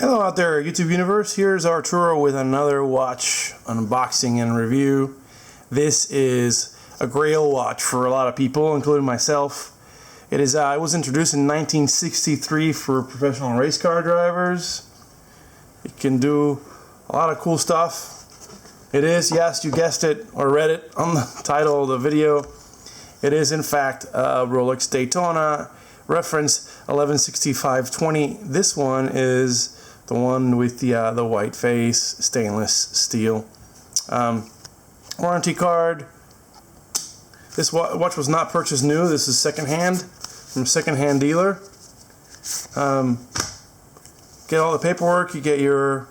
Hello out there, YouTube universe. Here's Arturo with another watch unboxing and review. This is a grail watch for a lot of people, including myself. It was introduced in 1963 for professional race car drivers. It can do a lot of cool stuff. It is, yes, you guessed it or read it on the title of the video. It is in fact a Rolex Daytona, reference 116520. This one is the one with the white face, stainless steel. Warranty card. This watch was not purchased new. This is secondhand from a secondhand dealer. Get all the paperwork. You get your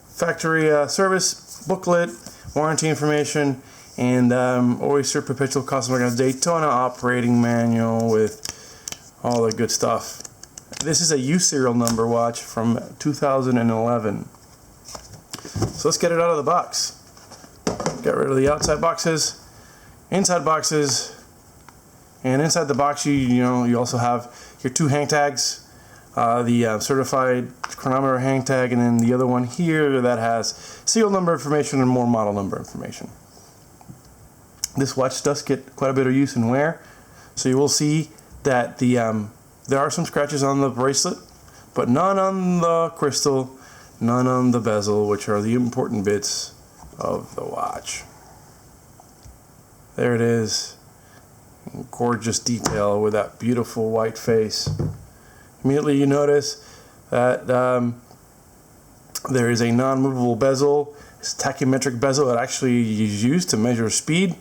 factory service booklet, warranty information, and Oyster Perpetual Cosmic Daytona operating manual with all the good stuff. This is a U serial number watch from 2011. So let's get it out of the box. Get rid of the outside boxes, inside boxes, and inside the box you also have your two hang tags, the certified chronometer hang tag, and then the other one here that has serial number information and more model number information. This watch does get quite a bit of use and wear, so you will see that there are some scratches on the bracelet, but none on the crystal, none on the bezel, which are the important bits of the watch. There it is, gorgeous detail with that beautiful white face. Immediately you notice that there is a non-movable bezel. It's a tachymetric bezel that actually is used to measure speed.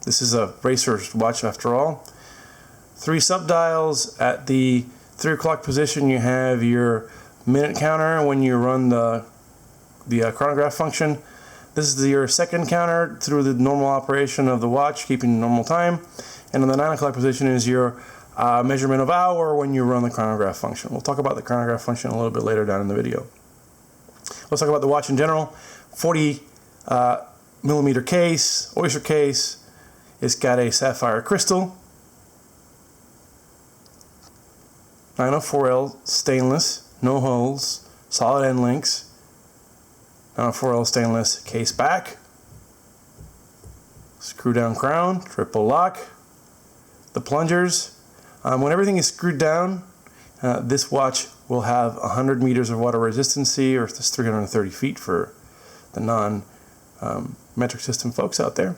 This is a racer's watch after all. 3 subdials. At the 3 o'clock position you have your minute counter when you run the chronograph function. This is your second counter through the normal operation of the watch, keeping normal time. And on the 9 o'clock position is your measurement of hour when you run the chronograph function. We'll talk about the chronograph function a little bit later down in the video. Let's talk about the watch in general. 40 millimeter case, oyster case. It's got a sapphire crystal. 904L stainless, no holes, solid end links. 904L stainless case back. Screw down crown, triple lock. The plungers. When everything is screwed down, this watch will have 100 meters of water resistancy, or that's 330 feet for the non-metric system folks out there.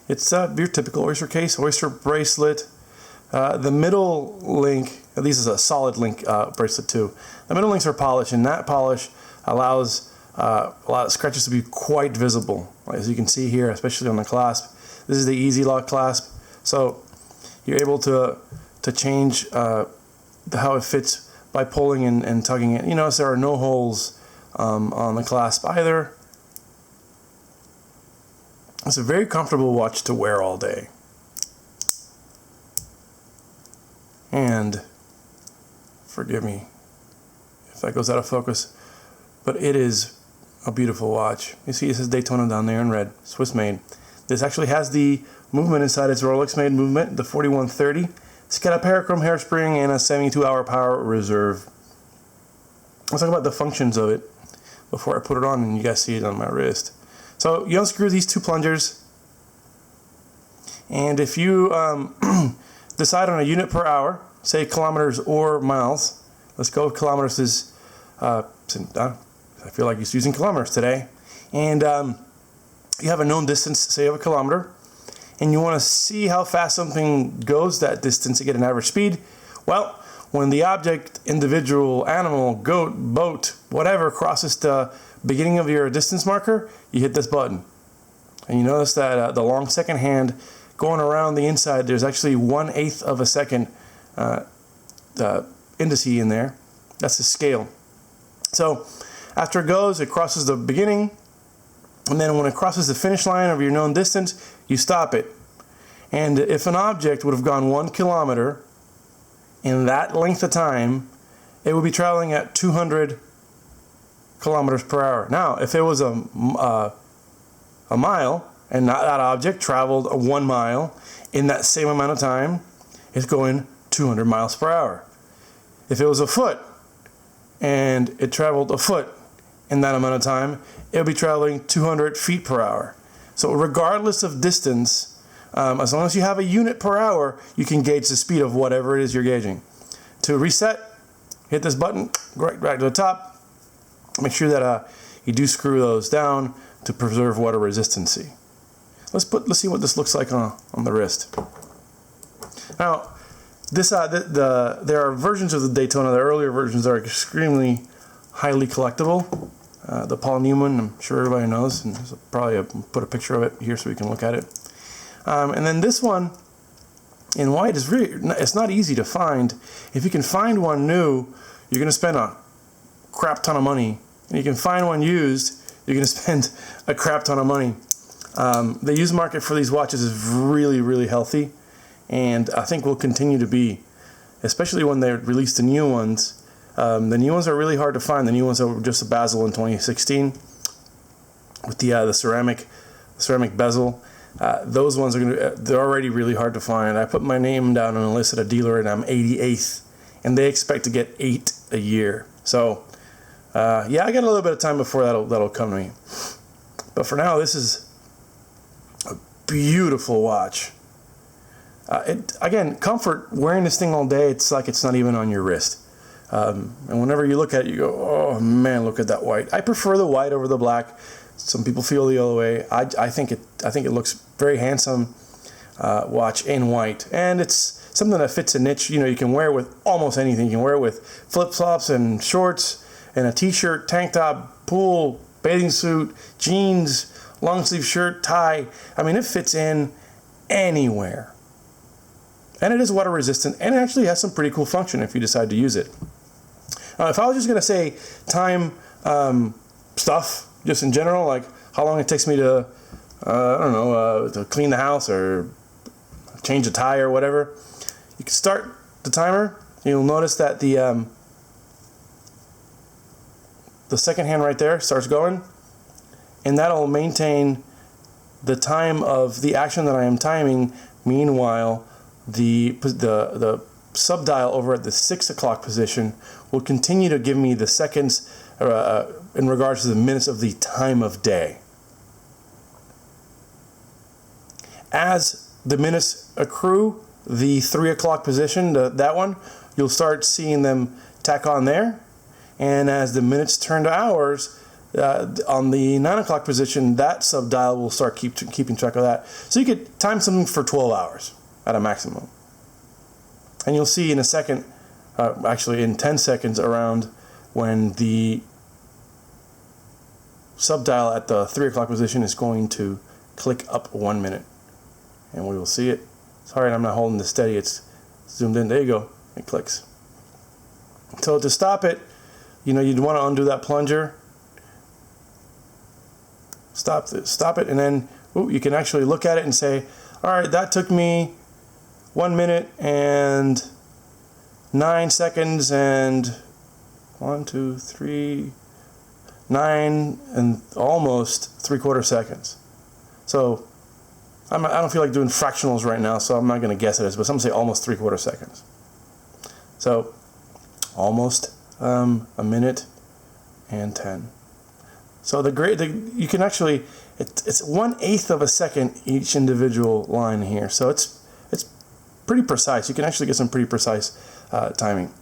It's your typical oyster case, oyster bracelet. The middle link, this is a solid link bracelet too. The middle links are polished, and that polish allows a lot of scratches to be quite visible, as you can see here, especially on the clasp. This is the easy lock clasp, so you're able to change how it fits by pulling and tugging it. You notice there are no holes on the clasp either. It's a very comfortable watch to wear all day. And forgive me if that goes out of focus, but it is a beautiful watch. You see it says Daytona down there in red, Swiss made. This actually has the movement inside. It's Rolex made movement, the 4130. It's got a parachrome hairspring and a 72-hour power reserve. Let's talk about the functions of it before I put it on and you guys see it on my wrist. So you unscrew these two plungers, and if you decide on a unit per hour, say kilometers or miles. Let's go with kilometers. Is I feel like he's using kilometers today. And you have a known distance, say of a kilometer, and you want to see how fast something goes that distance to get an average speed. Well, when the object, individual, animal, goat, boat, whatever, crosses the beginning of your distance marker, you hit this button. And you notice that the long second hand going around the inside, there's actually 1/8 of a second indice in there. That's the scale. So after it goes, it crosses the beginning, and then when it crosses the finish line of your known distance, you stop it. And if an object would have gone 1 kilometer in that length of time, it would be traveling at 200 kilometers per hour. Now, if it was a mile, and that object traveled 1 mile in that same amount of time, it's going 200 miles per hour. If it was a foot, and it traveled a foot in that amount of time, it'll be traveling 200 feet per hour. So regardless of distance, as long as you have a unit per hour, you can gauge the speed of whatever it is you're gauging. To reset, hit this button right to the top. Make sure that you do screw those down to preserve water resistancy. Let's see what this looks like on the wrist. Now, this there are versions of the Daytona. The earlier versions are extremely highly collectible. The Paul Newman, I'm sure everybody knows, and probably put a picture of it here so we can look at it. And then this one in white is it's not easy to find. If you can find one new, you're going to spend a crap ton of money. And you can find one used, you're going to spend a crap ton of money. The used market for these watches is really, really healthy, and I think will continue to be, especially when they release the new ones. The new ones are really hard to find. The new ones that were just a bezel in 2016 with the ceramic bezel. Those ones they're already really hard to find. I put my name down on a list at a dealer, and I'm 88th, and they expect to get 8 a year. So yeah, I got a little bit of time before that'll come to me. But for now, this is a beautiful watch. Again, comfort, wearing this thing all day, it's like it's not even on your wrist. And whenever you look at it, you go, oh man, look at that white. I prefer the white over the black. Some people feel the other way. I think it looks very handsome watch in white, and it's something that fits a niche. You know, you can wear it with almost anything. You can wear it with flip-flops and shorts and a t-shirt, tank top, pool, bathing suit, jeans, long sleeve shirt, tie. I mean, it fits in anywhere. And it is water resistant, and it actually has some pretty cool function if you decide to use it. If I was just going to say time stuff, just in general, like how long it takes me to, I don't know, to clean the house or change a tire or whatever, you can start the timer. You'll notice that the second hand right there starts going, and that'll maintain the time of the action that I am timing. Meanwhile, the subdial over at the 6 o'clock position will continue to give me the seconds in regards to the minutes of the time of day. As the minutes accrue, the 3 o'clock position, that one, you'll start seeing them tack on there. And as the minutes turn to hours, on the 9 o'clock position, that subdial will start keeping track of that. So you could time something for 12 hours at a maximum. And you'll see in a second, actually in 10 seconds around, when the subdial at the 3 o'clock position is going to click up 1 minute. And we will see it. Sorry, I'm not holding this steady. It's zoomed in. There you go. It clicks. So to stop it, you know, you'd want to undo that plunger. Stop it, and then you can actually look at it and say, all right, that took me 1 minute and 9 seconds and 1, 2, 3, 9 and almost 3/4 seconds. So I don't feel like doing fractionals right now, so I'm not going to guess it, but some say almost 3/4 seconds. So almost a minute and 10. So you can actually, it's 1/8 of a second each individual line here. So it's pretty precise. You can actually get some pretty precise timing.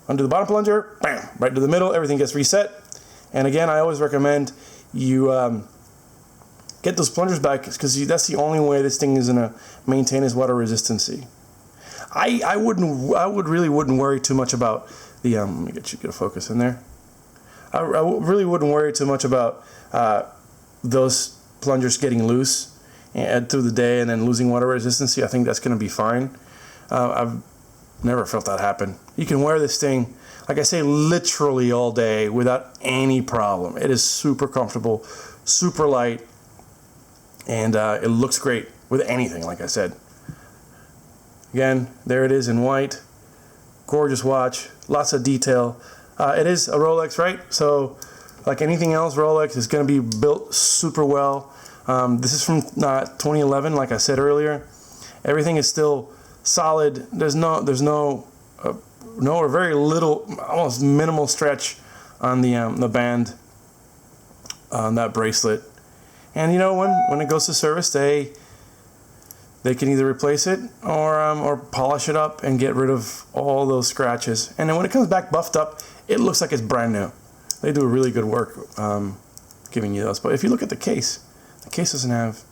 Undo the bottom plunger, bam, right to the middle, everything gets reset. And again, I always recommend you get those plungers back, because that's the only way this thing is going to maintain its water resistancy. I really wouldn't worry too much about the let me get a focus in there. I really wouldn't worry too much about those plungers getting loose and through the day and then losing water resistancy. I think that's going to be fine. I've never felt that happen. You can wear this thing, like I say, literally all day without any problem. It is super comfortable, super light, and it looks great with anything, like I said. Again, there it is in white. Gorgeous watch, lots of detail. It is a Rolex, right? So, like anything else, Rolex is going to be built super well. This is from 2011, like I said earlier. Everything is still solid. There's no no or very little, almost minimal stretch on the band on that bracelet. And you know, when it goes to service, they can either replace it or polish it up and get rid of all those scratches. And then when it comes back buffed up, it looks like it's brand new. They do really good work giving you those. But if you look at the case doesn't have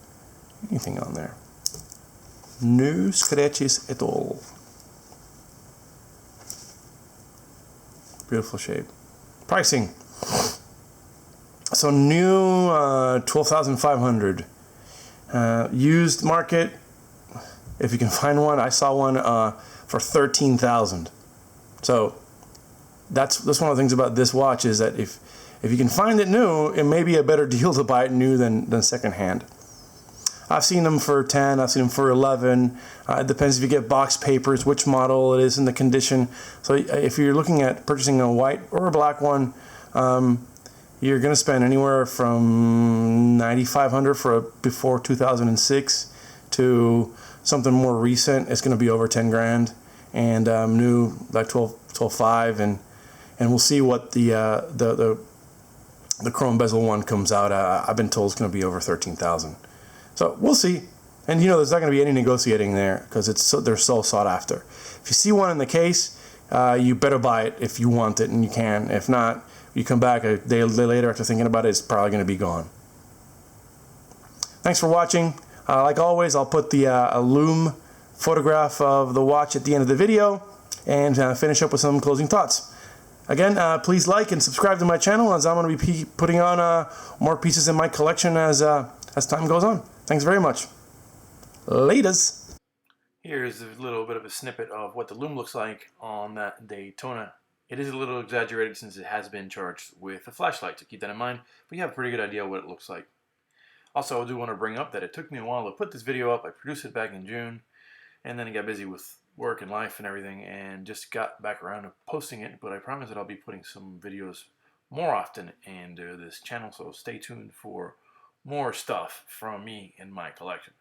anything on there. No scratches at all. Beautiful shape. Pricing. So new, $12,500. Used market, if you can find one. I saw one for $13,000. So that's one of the things about this watch, is that if you can find it new, it may be a better deal to buy it new than secondhand. I've seen them for 10, I've seen them for 11. It depends if you get box papers, which model it is, and the condition. So if you're looking at purchasing a white or a black one, you're going to spend anywhere from $9,500 for a before 2006 to something more recent. It's going to be over 10 grand, and new like 12.5, and we'll see what the chrome bezel one comes out. I've been told it's going to be over 13,000. So we'll see. And you know, there's not going to be any negotiating there, because they're so sought after. If you see one in the case, you better buy it if you want it, and you can. If not, you come back a day later after thinking about it, it's probably going to be gone. Thanks for watching. Like always, I'll put the lume photograph of the watch at the end of the video, and finish up with some closing thoughts. Again, please like and subscribe to my channel, as I'm going to be putting on more pieces in my collection as time goes on. Thanks very much. Laters. Here's a little bit of a snippet of what the lume looks like on that Daytona. It is a little exaggerated since it has been charged with a flashlight, so keep that in mind, but you have a pretty good idea what it looks like. Also, I do want to bring up that it took me a while to put this video up. I produced it back in June, and then I got busy with work and life and everything, and just got back around to posting it, but I promise that I'll be putting some videos more often into this channel, so stay tuned for more stuff from me and my collection.